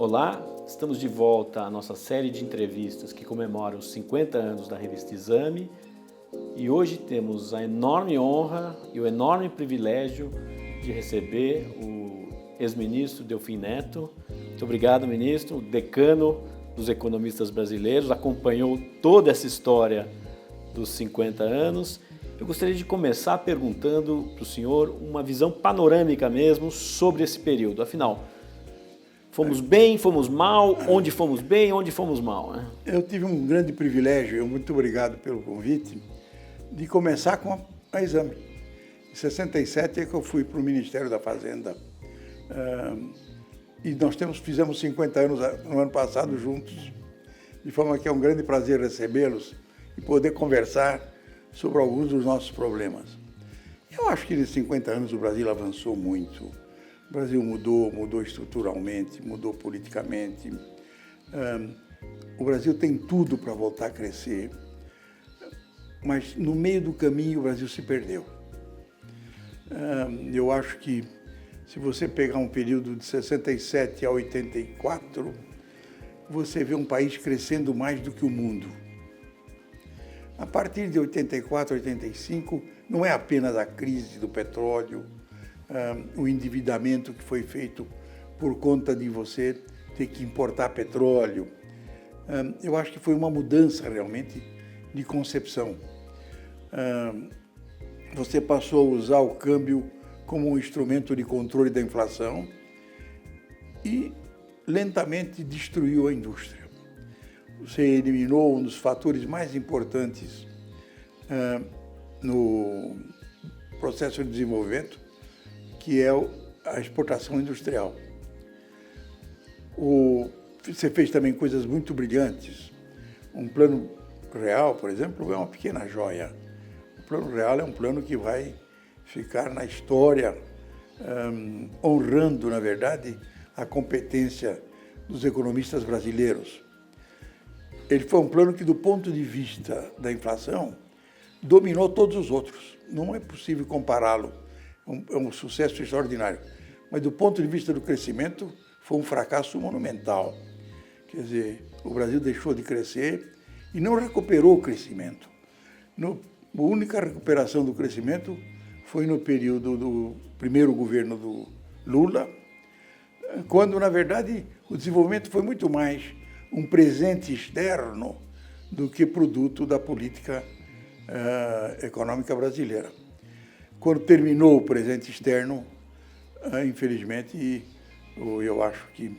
Olá, estamos de volta à nossa série de entrevistas que comemora os 50 anos da revista Exame e hoje temos a enorme honra e o enorme privilégio de receber o ex-ministro Delfim Neto. Muito obrigado, ministro, decano dos economistas brasileiros, acompanhou toda essa história dos 50 anos. Eu gostaria de começar perguntando para o senhor uma visão panorâmica mesmo sobre esse período. Afinal, fomos bem, fomos mal, onde fomos bem, onde fomos mal, né? Eu tive um grande privilégio, muito obrigado pelo convite, de começar com a Exame. Em 67 é que eu fui para o Ministério da Fazenda e nós fizemos 50 anos no ano passado juntos, de forma que é um grande prazer recebê-los e poder conversar sobre alguns dos nossos problemas. Eu acho que nesses 50 anos o Brasil avançou muito. O Brasil mudou estruturalmente, mudou politicamente. O Brasil tem tudo para voltar a crescer, mas no meio do caminho o Brasil se perdeu. Eu acho que se você pegar um período de 67 a 84, você vê um país crescendo mais do que o mundo. A partir de 84, 85, não é apenas a crise do petróleo, o endividamento que foi feito por conta de você ter que importar petróleo. Eu acho que foi uma mudança realmente de concepção. Você passou a usar o câmbio como um instrumento de controle da inflação e lentamente destruiu a indústria. Você eliminou um dos fatores mais importantes no processo de desenvolvimento, que é a exportação industrial. Você fez também coisas muito brilhantes. Um plano real, por exemplo, é uma pequena joia. O plano real é um plano que vai ficar na história, honrando, na verdade, a competência dos economistas brasileiros. Ele foi um plano que, do ponto de vista da inflação, dominou todos os outros. Não é possível compará-lo. É um sucesso extraordinário. Mas, do ponto de vista do crescimento, foi um fracasso monumental. Quer dizer, o Brasil deixou de crescer e não recuperou o crescimento. A única recuperação do crescimento foi no período do primeiro governo do Lula, quando, na verdade, o desenvolvimento foi muito mais um presente externo do que produto da política econômica brasileira. Quando terminou o presente externo, infelizmente, eu acho que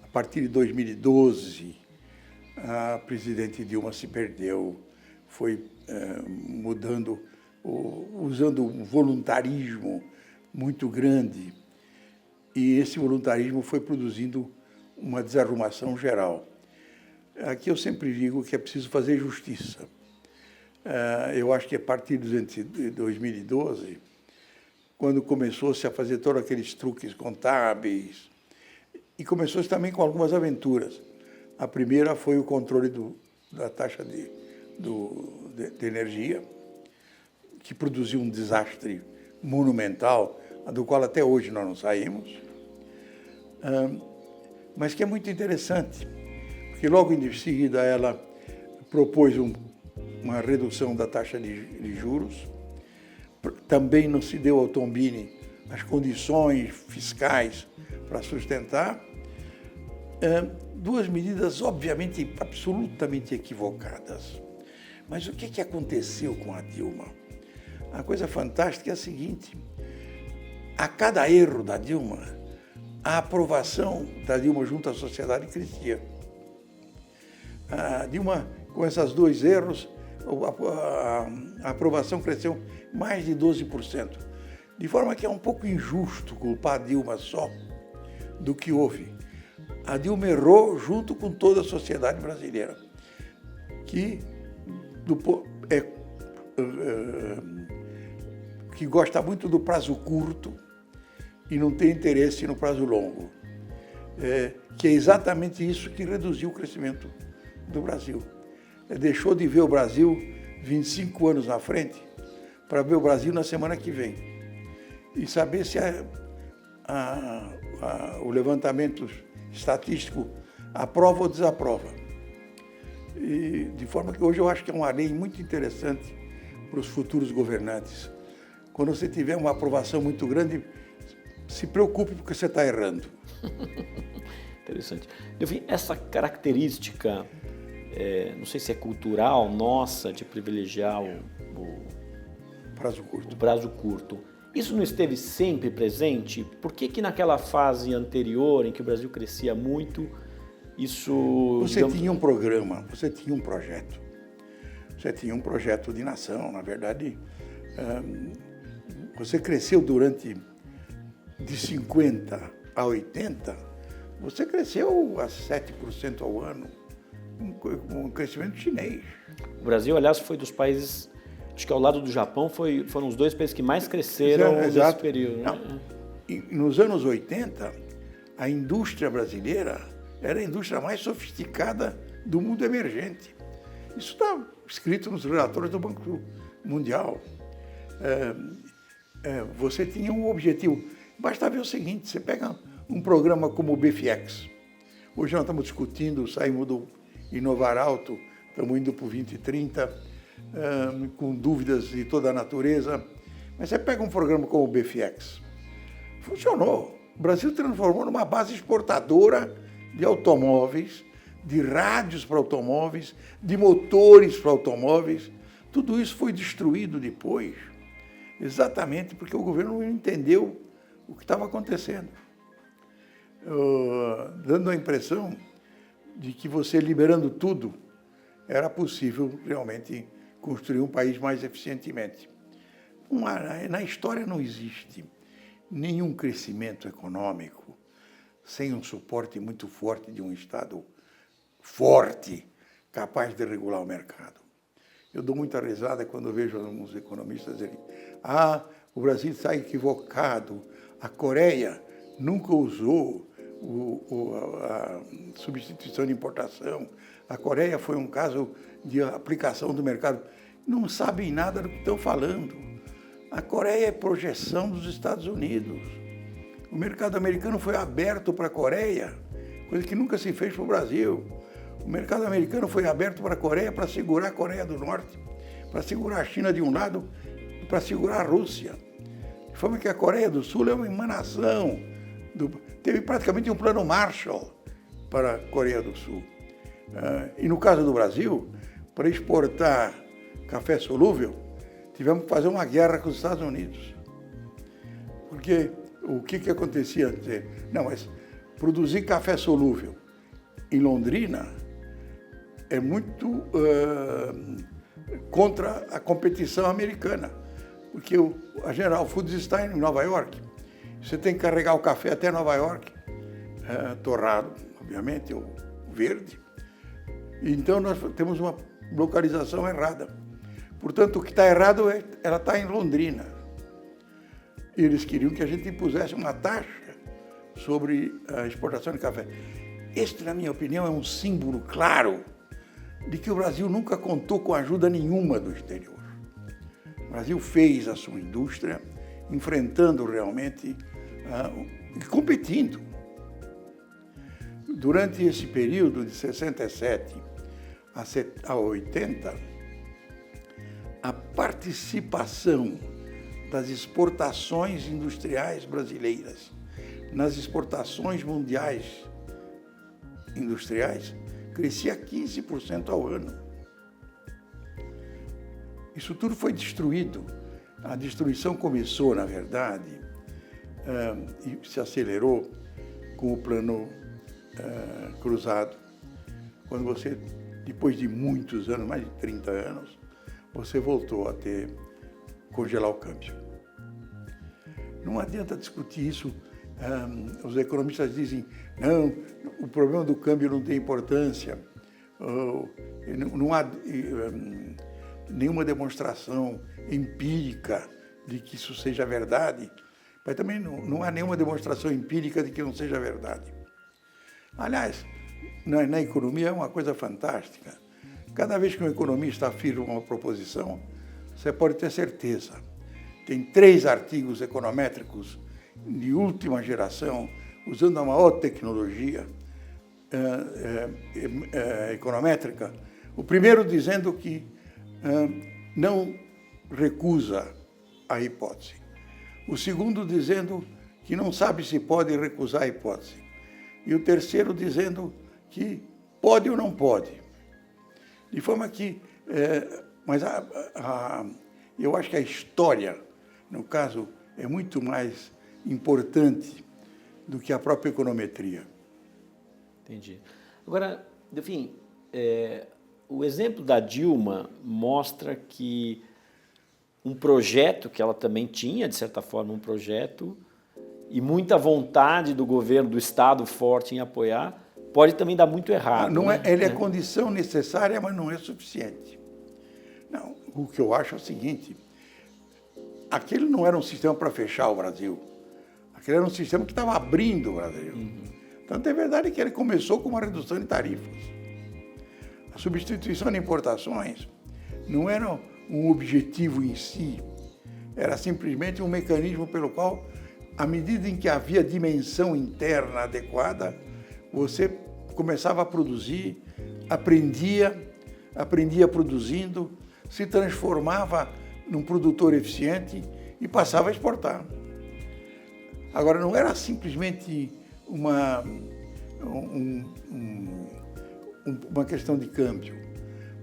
a partir de 2012, a presidente Dilma se perdeu, foi mudando, usando um voluntarismo muito grande, e esse voluntarismo foi produzindo uma desarrumação geral. Aqui eu sempre digo que é preciso fazer justiça. Eu acho que a partir de 2012, quando começou-se a fazer todos aqueles truques contábeis, e começou-se também com algumas aventuras. A primeira foi o controle da taxa de energia, que produziu um desastre monumental, do qual até hoje nós não saímos, mas que é muito interessante, porque logo em seguida ela propôs uma redução da taxa de juros. Também não se deu ao Tombini as condições fiscais para sustentar. Duas medidas, obviamente, absolutamente equivocadas. Mas o que aconteceu com a Dilma? A coisa fantástica é a seguinte: a cada erro da Dilma, a aprovação da Dilma junto à sociedade crescia. A Dilma, com esses dois erros, a aprovação cresceu mais de 12%. De forma que é um pouco injusto culpar a Dilma só do que houve. A Dilma errou junto com toda a sociedade brasileira, que gosta muito do prazo curto e não tem interesse no prazo longo, que é exatamente isso que reduziu o crescimento do Brasil. Deixou de ver o Brasil 25 anos na frente para ver o Brasil na semana que vem e saber se o levantamento estatístico, aprova ou desaprova. E, de forma que hoje eu acho que é uma lei muito interessante para os futuros governantes. Quando você tiver uma aprovação muito grande, se preocupe porque você está errando. Interessante. Delfim, essa característica, não sei se é cultural nossa, de privilegiar prazo curto. o prazo curto, isso não esteve sempre presente? Por que naquela fase anterior, em que o Brasil crescia muito, isso... Você tinha um programa, você tinha um projeto. Você tinha um projeto de nação, na verdade. Você cresceu durante de 50 a 80, você cresceu a 7% ao ano, um crescimento chinês. O Brasil, aliás, foi dos países, acho que ao lado do Japão, foram os dois países que mais cresceram nesse período. Né? Nos anos 80, a indústria brasileira era a indústria mais sofisticada do mundo emergente. Isso está escrito nos relatórios do Banco Mundial. Você tinha um objetivo. Basta ver o seguinte, você pega um programa como o BFX. Hoje nós estamos discutindo, saímos do Inovar Alto, estamos indo para o 2030, com dúvidas de toda a natureza. Mas você pega um programa como o BFX. Funcionou. O Brasil transformou numa base exportadora de automóveis, de rádios para automóveis, de motores para automóveis. Tudo isso foi destruído depois, exatamente porque o governo não entendeu o que estava acontecendo. Dando a impressão de que você liberando tudo, era possível realmente construir um país mais eficientemente. Na história não existe nenhum crescimento econômico sem um suporte muito forte de um Estado forte, capaz de regular o mercado. Eu dou muita risada quando vejo alguns economistas dizerem: o Brasil está equivocado, a Coreia nunca usou a substituição de importação, a Coreia foi um caso de aplicação do mercado. Não sabem nada do que estão falando. A Coreia é projeção dos Estados Unidos. O mercado americano foi aberto para a Coreia, coisa que nunca se fez para o Brasil. O mercado americano foi aberto para a Coreia para segurar a Coreia do Norte, para segurar a China de um lado e para segurar a Rússia. De forma que a Coreia do Sul é uma emanação. Teve praticamente um plano Marshall para a Coreia do Sul. E no caso do Brasil, para exportar café solúvel, tivemos que fazer uma guerra com os Estados Unidos. Porque o que acontecia? Não, mas produzir café solúvel em Londrina é muito contra a competição americana, porque a General Foods está em Nova York. Você tem que carregar o café até Nova York, torrado, obviamente, ou verde. Então nós temos uma localização errada. Portanto, o que está errado ela está em Londrina. Eles queriam que a gente impusesse uma taxa sobre a exportação de café. Este, na minha opinião, é um símbolo claro de que o Brasil nunca contou com ajuda nenhuma do exterior. O Brasil fez a sua indústria, enfrentando realmente e competindo. Durante esse período de 67 a 80, a participação das exportações industriais brasileiras nas exportações mundiais industriais crescia 15% ao ano. Isso tudo foi destruído. A destruição começou, na verdade, e se acelerou com o plano cruzado, quando você, depois de muitos anos, mais de 30 anos, você voltou a congelar o câmbio. Não adianta discutir isso. Os economistas dizem, não, o problema do câmbio não tem importância, não há nenhuma demonstração empírica de que isso seja verdade, mas também não há nenhuma demonstração empírica de que não seja verdade. Aliás, na economia é uma coisa fantástica. Cada vez que um economista afirma uma proposição, você pode ter certeza. Tem 3 artigos econométricos de última geração, usando a maior tecnologia, econométrica. O primeiro dizendo que não recusa a hipótese. O segundo dizendo que não sabe se pode recusar a hipótese. E o terceiro dizendo que pode ou não pode. De forma que... mas eu acho que a história, no caso, é muito mais importante do que a própria econometria. Entendi. Agora, enfim, o exemplo da Dilma mostra que um projeto, que ela também tinha, de certa forma, um projeto, e muita vontade do governo, do Estado forte em apoiar, pode também dar muito errado. Não né? Ele é condição necessária, mas não é suficiente. Não, o que eu acho é o seguinte, aquele não era um sistema para fechar o Brasil, aquele era um sistema que estava abrindo o Brasil. Tanto é verdade que ele começou com uma redução de tarifas. A substituição de importações não era um objetivo em si, era simplesmente um mecanismo pelo qual, à medida em que havia dimensão interna adequada, você começava a produzir, aprendia produzindo, se transformava num produtor eficiente e passava a exportar. Agora, não era simplesmente uma questão de câmbio.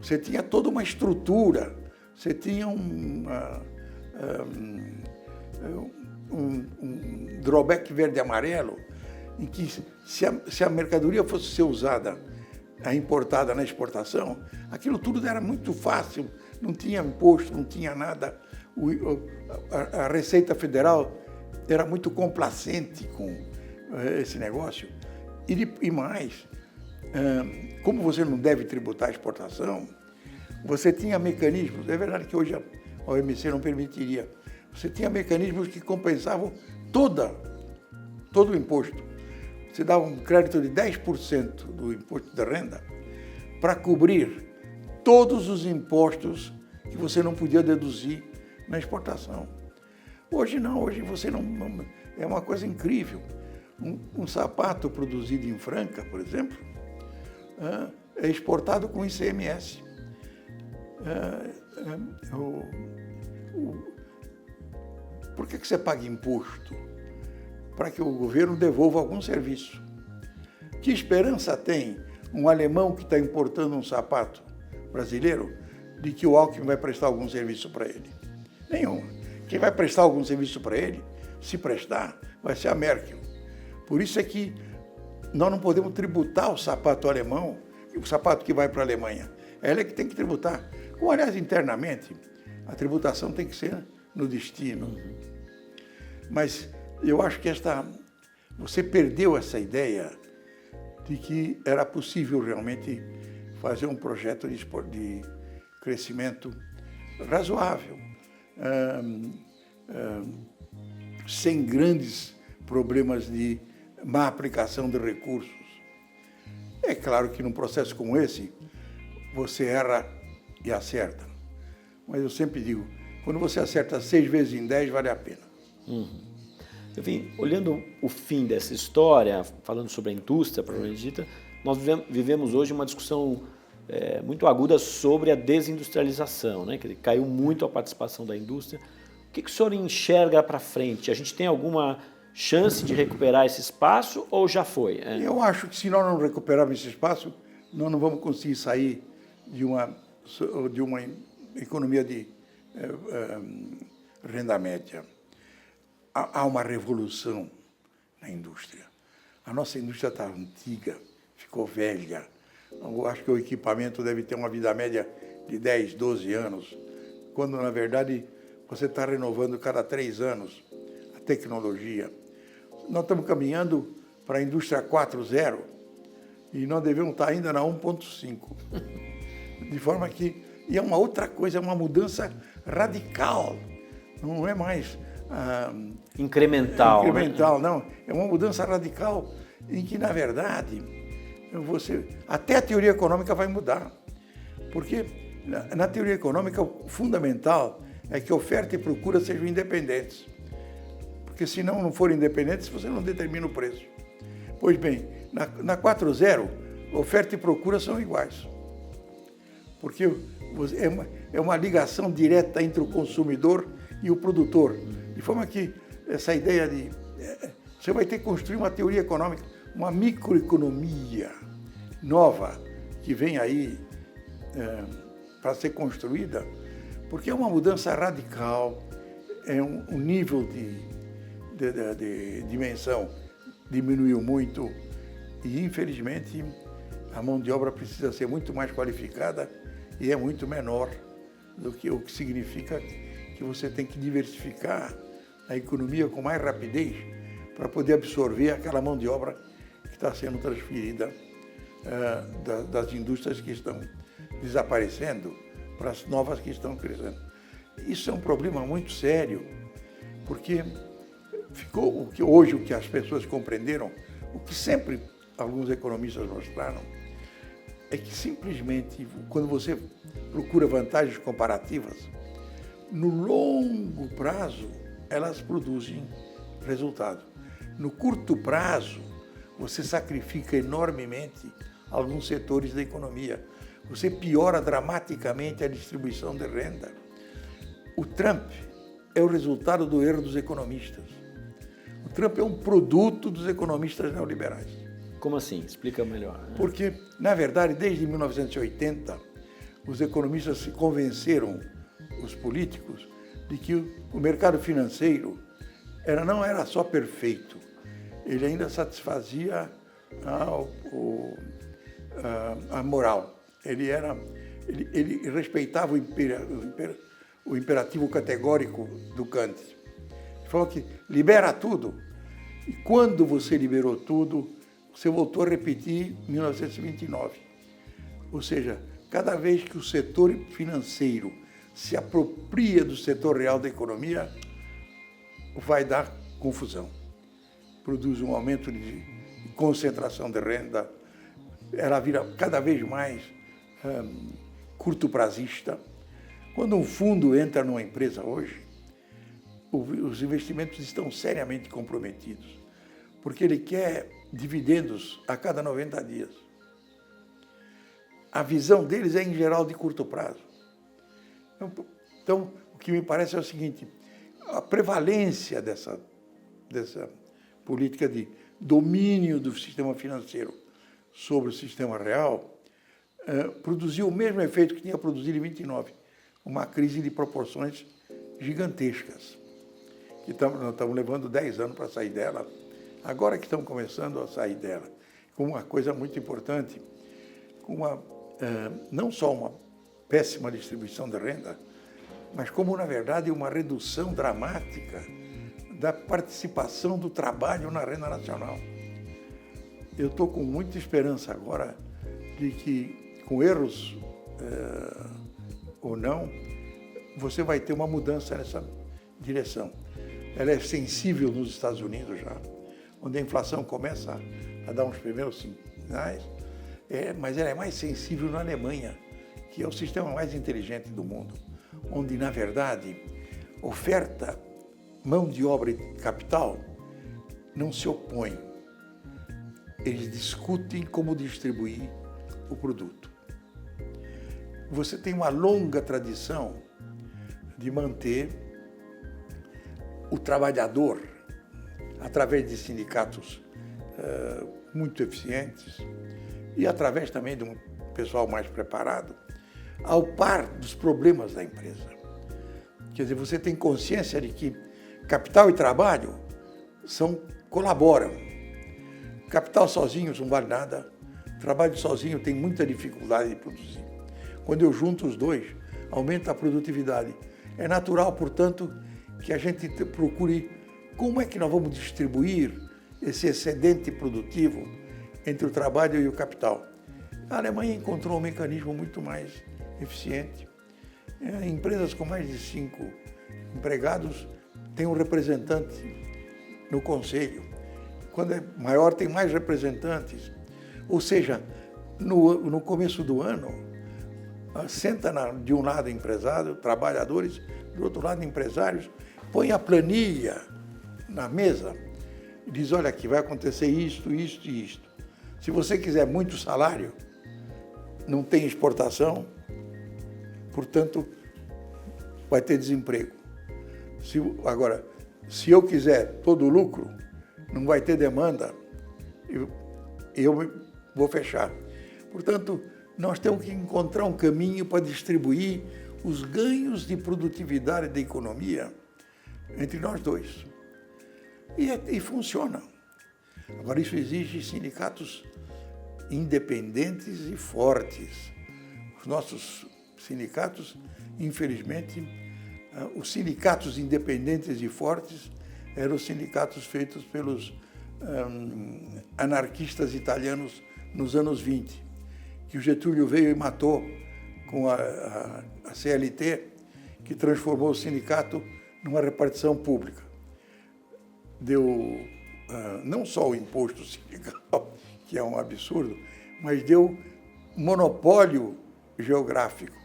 Você tinha toda uma estrutura, você tinha um drawback verde e amarelo, em que se a mercadoria fosse ser usada, importada na exportação, aquilo tudo era muito fácil, não tinha imposto, não tinha nada. A Receita Federal era muito complacente com esse negócio. E mais, como você não deve tributar a exportação, você tinha mecanismos, é verdade que hoje a OMC não permitiria, você tinha mecanismos que compensavam todo o imposto. Você dava um crédito de 10% do imposto de renda para cobrir todos os impostos que você não podia deduzir na exportação. Hoje não, hoje você não é uma coisa incrível. Um sapato produzido em Franca, por exemplo, é exportado com ICMS. Por que você paga imposto? Para que o governo devolva algum serviço. Que esperança tem um alemão que está importando um sapato brasileiro de que o Alckmin vai prestar algum serviço para ele? Nenhum. Quem vai prestar algum serviço para ele, se prestar, vai ser a Merkel. Por isso é que nós não podemos tributar o sapato alemão, o sapato que vai para a Alemanha. Ela é que tem que tributar. Como, aliás, internamente, a tributação tem que ser no destino. Mas eu acho que você perdeu essa ideia de que era possível realmente fazer um projeto de crescimento razoável, sem grandes problemas de má aplicação de recursos. É claro que num processo como esse, você erra e acerta. Mas eu sempre digo, quando você acerta 6 vezes em 10, vale a pena. Enfim, olhando o fim dessa história, falando sobre a indústria, propriamente dita, nós vivemos hoje uma discussão muito aguda sobre a desindustrialização, né? Que caiu muito a participação da indústria. O que o senhor enxerga para frente? A gente tem alguma chance de recuperar esse espaço ou já foi? Eu acho que se nós não recuperarmos esse espaço, nós não vamos conseguir sair de uma economia de renda média. Há uma revolução na indústria. A nossa indústria está antiga, ficou velha. Eu acho que o equipamento deve ter uma vida média de 10, 12 anos, quando, na verdade, você está renovando cada 3 anos a tecnologia. Nós estamos caminhando para a indústria 4.0 e nós devemos estar ainda na 1.5. De forma que... E é uma outra coisa, é uma mudança radical. Não é mais... incremental, né? Não. É uma mudança radical em que, na verdade, até a teoria econômica vai mudar. Porque na teoria econômica o fundamental é que oferta e procura sejam independentes. Porque se não forem independentes, você não determina o preço. Pois bem, Na 4.0, oferta e procura são iguais. Porque é uma ligação direta entre o consumidor e o produtor. De forma que essa ideia de... Você vai ter que construir uma teoria econômica, uma microeconomia nova que vem aí para ser construída, porque é uma mudança radical, é um nível de dimensão diminuiu muito e, infelizmente, a mão de obra precisa ser muito mais qualificada e é muito menor do que o que significa que você tem que diversificar a economia com mais rapidez para poder absorver aquela mão de obra que está sendo transferida das indústrias que estão desaparecendo para as novas que estão crescendo. Isso é um problema muito sério, porque ficou o que as pessoas compreenderam, o que sempre alguns economistas mostraram, é que simplesmente quando você procura vantagens comparativas, no longo prazo elas produzem resultado. No curto prazo, você sacrifica enormemente alguns setores da economia. Você piora dramaticamente a distribuição de renda. O Trump é o resultado do erro dos economistas. O Trump é um produto dos economistas neoliberais. Como assim? Explica melhor. Né? Porque, na verdade, desde 1980, os economistas se convenceram, os políticos, de que o mercado financeiro não era só perfeito, ele ainda satisfazia a moral. Ele respeitava o imperativo categórico do Kant. Ele falou que libera tudo. E quando você liberou tudo, você voltou a repetir em 1929. Ou seja, cada vez que o setor financeiro se apropria do setor real da economia, vai dar confusão. Produz um aumento de concentração de renda, ela vira cada vez mais curto-prazista. Quando um fundo entra numa empresa hoje, os investimentos estão seriamente comprometidos, porque ele quer dividendos a cada 90 dias. A visão deles é, em geral, de curto prazo. Então, o que me parece é o seguinte, a prevalência dessa política de domínio do sistema financeiro sobre o sistema real produziu o mesmo efeito que tinha produzido em 29, uma crise de proporções gigantescas, que nós estamos levando 10 anos para sair dela, agora que estamos começando a sair dela, com uma coisa muito importante, com não só uma péssima distribuição de renda, mas como, na verdade, uma redução dramática da participação do trabalho na renda nacional. Eu estou com muita esperança agora de que, com erros ou não, você vai ter uma mudança nessa direção. Ela é sensível nos Estados Unidos já, onde a inflação começa a dar uns primeiros sinais, mas ela é mais sensível na Alemanha, que é o sistema mais inteligente do mundo, onde, na verdade, oferta, mão de obra e capital não se opõem. Eles discutem como distribuir o produto. Você tem uma longa tradição de manter o trabalhador, através de sindicatos muito eficientes e através também de um pessoal mais preparado, ao par dos problemas da empresa. Quer dizer, você tem consciência de que capital e trabalho colaboram. Capital sozinho não vale nada, trabalho sozinho tem muita dificuldade de produzir. Quando eu junto os dois, aumenta a produtividade. É natural, portanto, que a gente procure como é que nós vamos distribuir esse excedente produtivo entre o trabalho e o capital. A Alemanha encontrou um mecanismo muito mais eficiente. Empresas com mais de 5 empregados têm um representante no conselho. Quando é maior, tem mais representantes. Ou seja, no começo do ano, senta de um lado empresário, trabalhadores, do outro lado empresários, põe a planilha na mesa e diz, olha aqui, vai acontecer isto, isto e isto. Se você quiser muito salário, não tem exportação, portanto, vai ter desemprego. Agora, se eu quiser todo o lucro, não vai ter demanda, eu vou fechar. Portanto, nós temos que encontrar um caminho para distribuir os ganhos de produtividade da economia entre nós dois. E funciona. Agora, isso exige sindicatos independentes e fortes. Os nossos sindicatos, infelizmente, os sindicatos independentes e fortes eram os sindicatos feitos pelos anarquistas italianos nos anos 20, que o Getúlio veio e matou com a CLT, que transformou o sindicato numa repartição pública. Deu não só o imposto sindical, que é um absurdo, mas deu monopólio geográfico,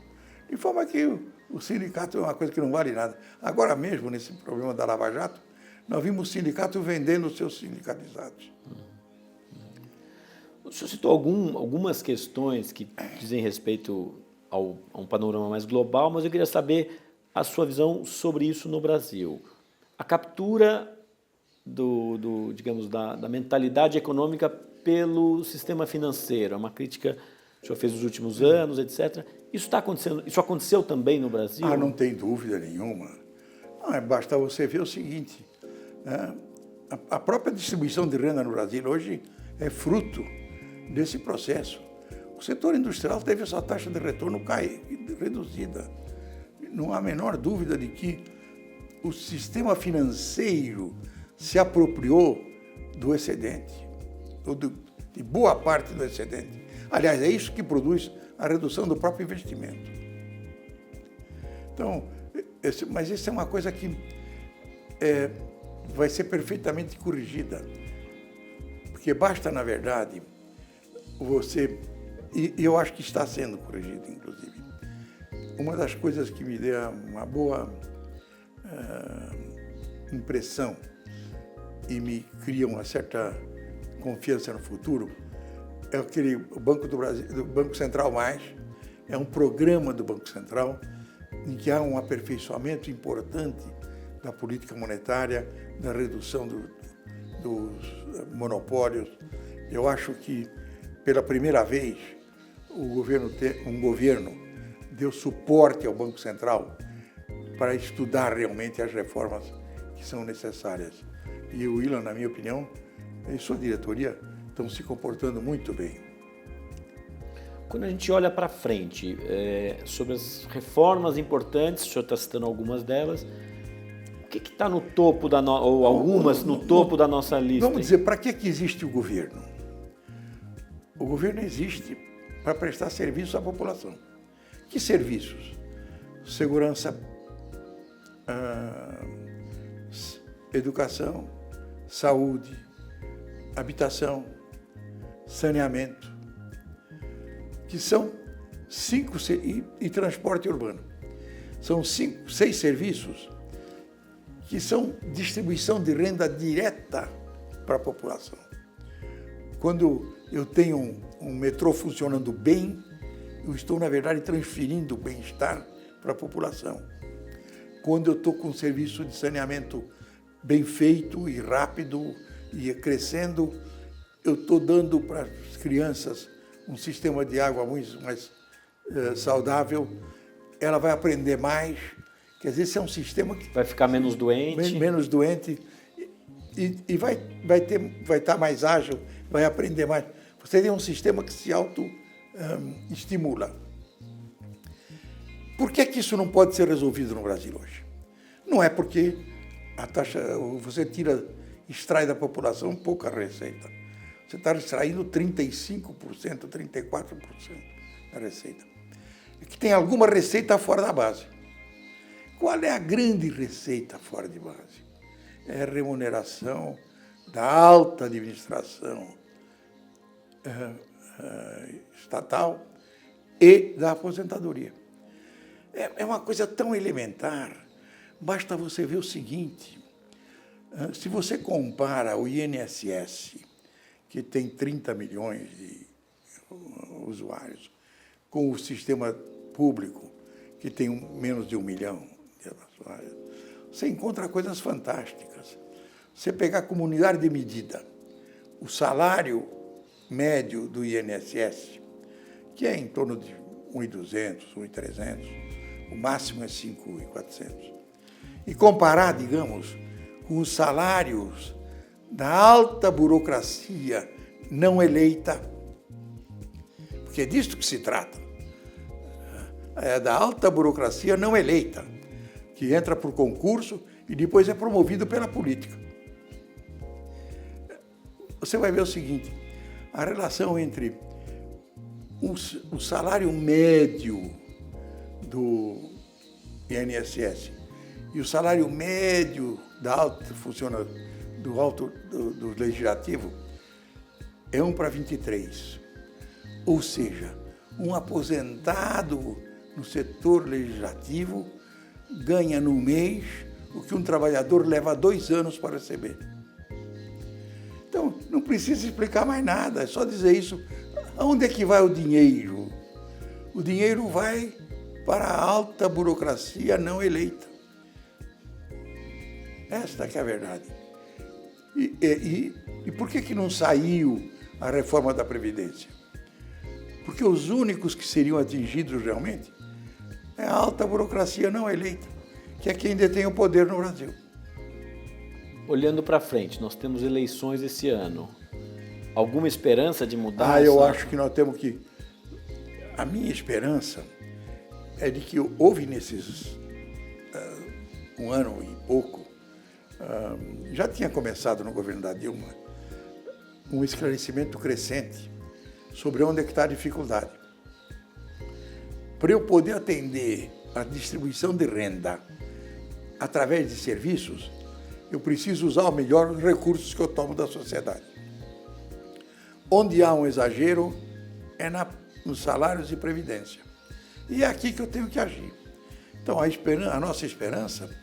de forma que o sindicato é uma coisa que não vale nada. Agora mesmo, nesse problema da Lava Jato, nós vimos o sindicato vendendo os seus sindicalizados. O senhor citou algumas questões que dizem respeito a um panorama mais global, mas eu queria saber a sua visão sobre isso no Brasil. A captura digamos, da mentalidade econômica pelo sistema financeiro, é uma crítica que o senhor fez nos últimos anos, etc. Isso está acontecendo? Isso aconteceu também no Brasil? Não tem dúvida nenhuma. Basta você ver o seguinte, né? A própria distribuição de renda no Brasil hoje é fruto desse processo. O setor industrial teve a sua taxa de retorno reduzida. Não há a menor dúvida de que o sistema financeiro se apropriou do excedente, de boa parte do excedente. Aliás, é isso que produz a redução do próprio investimento. Então, mas isso é uma coisa que vai ser perfeitamente corrigida, porque basta, na verdade, e eu acho que está sendo corrigido, inclusive. Uma das coisas que me deu uma boa impressão e me cria uma certa confiança no futuro é o Banco do Brasil, do Banco Central Mais, é um programa do Banco Central em que há um aperfeiçoamento importante da política monetária, da redução dos monopólios. Eu acho que, pela primeira vez, um governo deu suporte ao Banco Central para estudar realmente as reformas que são necessárias. E o Ilan, na minha opinião, e sua diretoria estão se comportando muito bem. Quando a gente olha para frente, sobre as reformas importantes, o senhor está citando algumas delas, o que está no topo ou algumas no topo da nossa lista? Vamos dizer, para que existe o governo? O governo existe para prestar serviço à população. Que serviços? Segurança, educação, saúde, habitação, saneamento, que são 5, e transporte urbano. São 6 serviços que são distribuição de renda direta para a população. Quando eu tenho um metrô funcionando bem, eu estou, na verdade, transferindo o bem-estar para a população. Quando eu estou com um serviço de saneamento bem feito e rápido e crescendo, eu estou dando para as crianças um sistema de água muito mais saudável, ela vai aprender mais, quer dizer, esse é um sistema que... Vai ficar menos doente. Menos doente e vai estar mais ágil, vai aprender mais. Você tem um sistema que se auto-estimula. Por que isso não pode ser resolvido no Brasil hoje? Não é porque a taxa, você extrai da população pouca receita. Você está extraindo 35%, 34% da receita. É que tem alguma receita fora da base. Qual é a grande receita fora de base? É a remuneração da alta administração estatal e da aposentadoria. É uma coisa tão elementar. Basta você ver o seguinte: se você compara o INSS, que tem 30 milhões de usuários, com o sistema público, que tem menos de 1 milhão de usuários, você encontra coisas fantásticas. Você pegar a comunidade de medida, o salário médio do INSS, que é em torno de 1.200, 1.300, o máximo é 5.400, e comparar, digamos, com os salários da alta burocracia não eleita, porque é disto que se trata, é da alta burocracia não eleita, que entra por concurso e depois é promovido pela política. Você vai ver o seguinte, a relação entre o salário médio do INSS e o salário médio do legislativo é 1 para 23. Ou seja, um aposentado no setor legislativo ganha no mês o que um trabalhador leva 2 anos para receber. Então, não precisa explicar mais nada, é só dizer isso. Aonde é que vai o dinheiro? O dinheiro vai para a alta burocracia não eleita. Esta que é a verdade. E por que não saiu a reforma da Previdência? Porque os únicos que seriam atingidos realmente é a alta burocracia não eleita, que é quem detém o poder no Brasil. Olhando para frente, nós temos eleições esse ano. Alguma esperança de mudar? Eu acho que nós temos que... A minha esperança é de que houve nesses 1 ano e pouco, já tinha começado no governo da Dilma, um esclarecimento crescente sobre onde é que está a dificuldade. Para eu poder atender a distribuição de renda através de serviços, eu preciso usar o melhor os recursos que eu tomo da sociedade. Onde há um exagero é nos salários e previdência. E é aqui que eu tenho que agir. Então, a nossa esperança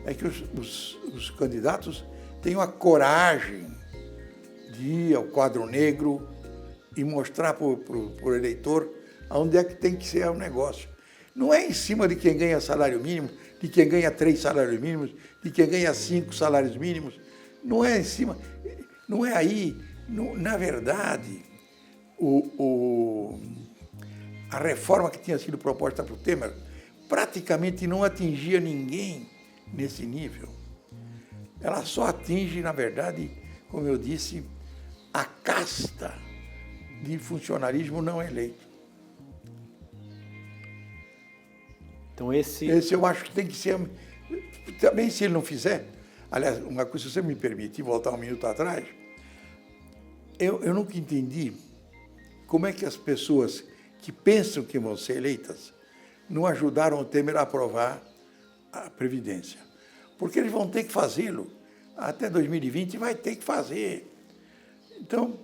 é que os candidatos tenham a coragem de ir ao quadro negro e mostrar para o eleitor aonde é que tem que ser o negócio. Não é em cima de quem ganha salário mínimo, de quem ganha 3 salários mínimos, de quem ganha 5 salários mínimos. Não é em cima, não é aí. Na verdade, a reforma que tinha sido proposta para o Temer praticamente não atingia ninguém nesse nível. Ela só atinge, na verdade, como eu disse, a casta de funcionarismo não eleito. Então esse eu acho que tem que ser... Também, se ele não fizer... Aliás, uma coisa, se você me permitir voltar 1 minuto atrás, eu nunca entendi como é que as pessoas que pensam que vão ser eleitas não ajudaram o Temer a aprovar a Previdência. Porque eles vão ter que fazê-lo. Até 2020 vai ter que fazer. Então,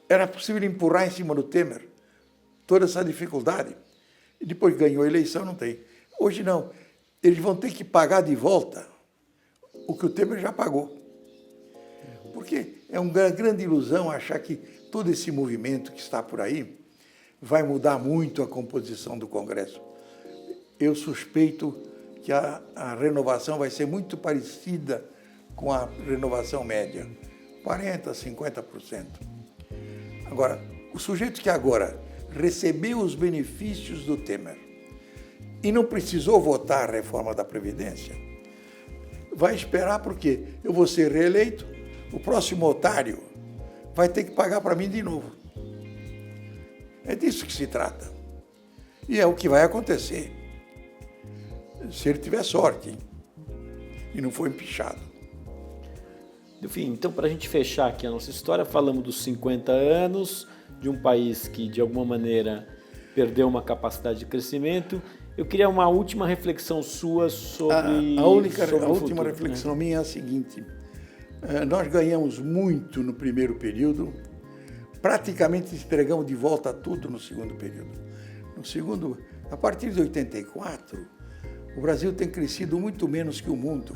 era possível empurrar em cima do Temer toda essa dificuldade. E depois ganhou a eleição, não tem. Hoje não. Eles vão ter que pagar de volta o que o Temer já pagou. Porque é uma grande ilusão achar que todo esse movimento que está por aí vai mudar muito a composição do Congresso. Eu suspeito que a renovação vai ser muito parecida com a renovação média, 40%, 50%. Agora, o sujeito que agora recebeu os benefícios do Temer e não precisou votar a reforma da Previdência, vai esperar porque eu vou ser reeleito, o próximo otário vai ter que pagar para mim de novo. É disso que se trata. E é o que vai acontecer, se ele tiver sorte e não for empichado. Enfim, então, para a gente fechar aqui a nossa história, falamos dos 50 anos de um país que, de alguma maneira, perdeu uma capacidade de crescimento. Eu queria uma última reflexão sua sobre... A última reflexão minha é a seguinte. Nós ganhamos muito no primeiro período, praticamente entregamos de volta tudo no segundo período. No segundo, a partir de 84, o Brasil tem crescido muito menos que o mundo.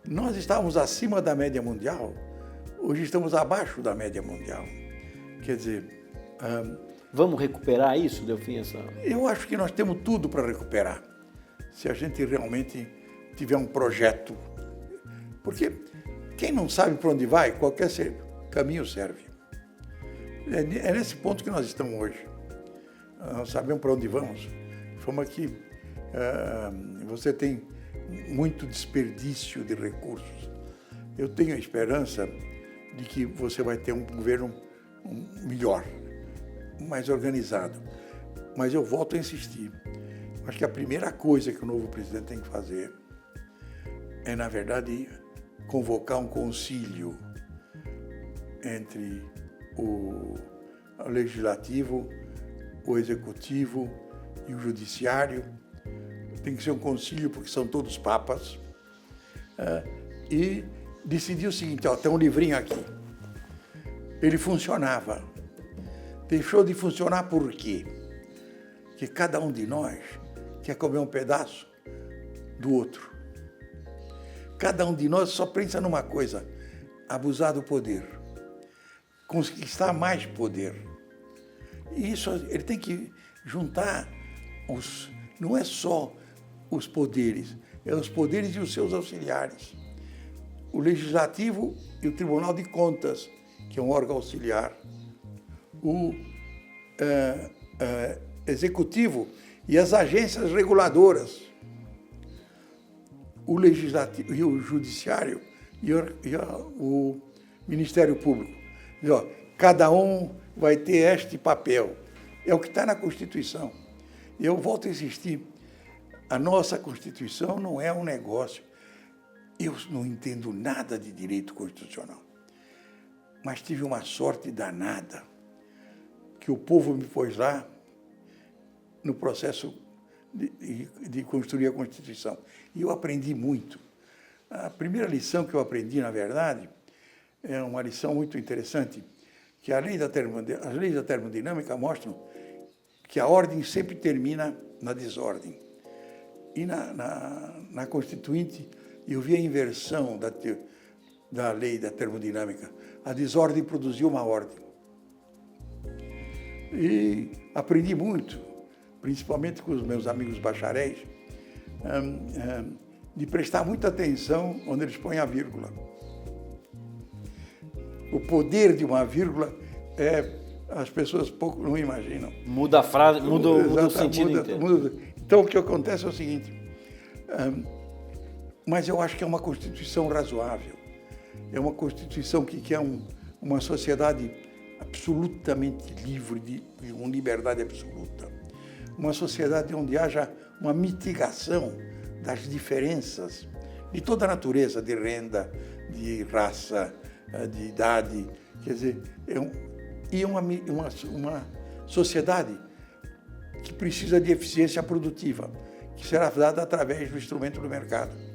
Nós estávamos acima da média mundial Hoje estamos abaixo da média mundial. Quer dizer, vamos recuperar isso, Delfim? Eu acho que nós temos tudo para recuperar, se a gente realmente tiver um projeto. Porque quem não sabe para onde vai, qualquer caminho serve. É nesse ponto que nós estamos hoje. Nós sabemos para onde vamos. De forma que você tem muito desperdício de recursos. Eu tenho a esperança de que você vai ter um governo melhor, mais organizado. Mas eu volto a insistir. Acho que a primeira coisa que o novo presidente tem que fazer é, na verdade, convocar um concílio entre o legislativo, o executivo e o judiciário. Tem que ser um concílio porque são todos papas. E decidir o seguinte, tem um livrinho aqui. Ele funcionava. Deixou de funcionar por quê? Porque cada um de nós quer comer um pedaço do outro. Cada um de nós só pensa numa coisa, abusar do poder, conquistar mais poder. E isso ele tem que juntar não é só os poderes, é os poderes e os seus auxiliares. O Legislativo e o Tribunal de Contas, que é um órgão auxiliar. O Executivo e as agências reguladoras. O Legislativo e o Judiciário e o Ministério Público. Cada um vai ter este papel. É o que está na Constituição. E eu volto a insistir, a nossa Constituição não é um negócio. Eu não entendo nada de direito constitucional, mas tive uma sorte danada, que o povo me pôs lá no processo de construir a Constituição. E eu aprendi muito. A primeira lição que eu aprendi, na verdade, é uma lição muito interessante, que as leis da termodinâmica mostram que a ordem sempre termina na desordem. E na Constituinte, eu vi a inversão da lei da termodinâmica. A desordem produziu uma ordem. E aprendi muito, principalmente com os meus amigos bacharéis, de prestar muita atenção onde eles põem a vírgula. O poder de uma vírgula as pessoas pouco não imaginam. Muda a frase, muda o sentido inteiro. Então, o que acontece é o seguinte, mas eu acho que é uma Constituição razoável, é uma Constituição que quer uma sociedade absolutamente livre, com liberdade absoluta, uma sociedade onde haja uma mitigação das diferenças de toda a natureza, de renda, de raça, de idade, quer dizer, uma sociedade que precisa de eficiência produtiva, que será dada através do instrumento do mercado.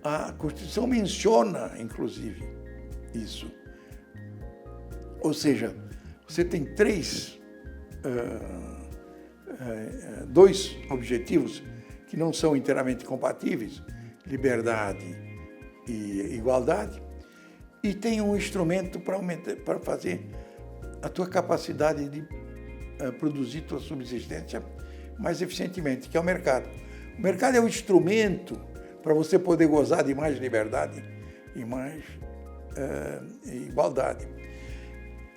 A Constituição menciona, inclusive, isso. Ou seja, você tem dois objetivos que não são inteiramente compatíveis, liberdade e igualdade, e tem um instrumento para fazer a tua capacidade de produzir tua subsistência mais eficientemente, que é o mercado. O mercado é um instrumento para você poder gozar de mais liberdade e mais igualdade.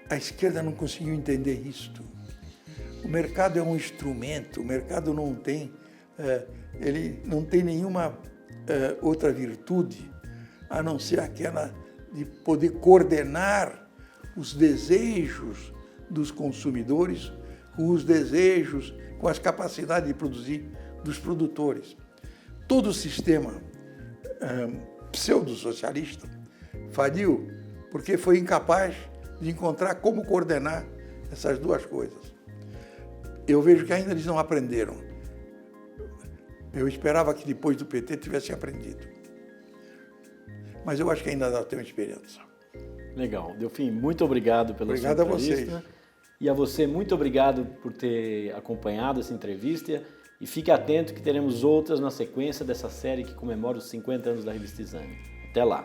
A esquerda não conseguiu entender isto. O mercado é um instrumento, o mercado não tem, ele não tem nenhuma outra virtude a não ser aquela de poder coordenar os desejos dos consumidores com os desejos, com as capacidades de produzir dos produtores. Todo o sistema pseudo-socialista faliu porque foi incapaz de encontrar como coordenar essas duas coisas. Eu vejo que ainda eles não aprenderam. Eu esperava que depois do PT tivessem aprendido. Mas eu acho que ainda não tem experiência. Legal. Delfim, muito obrigado pela sua entrevista. Obrigado a vocês. E a você, muito obrigado por ter acompanhado essa entrevista. E fique atento que teremos outras na sequência dessa série que comemora os 50 anos da Revista Exame. Até lá!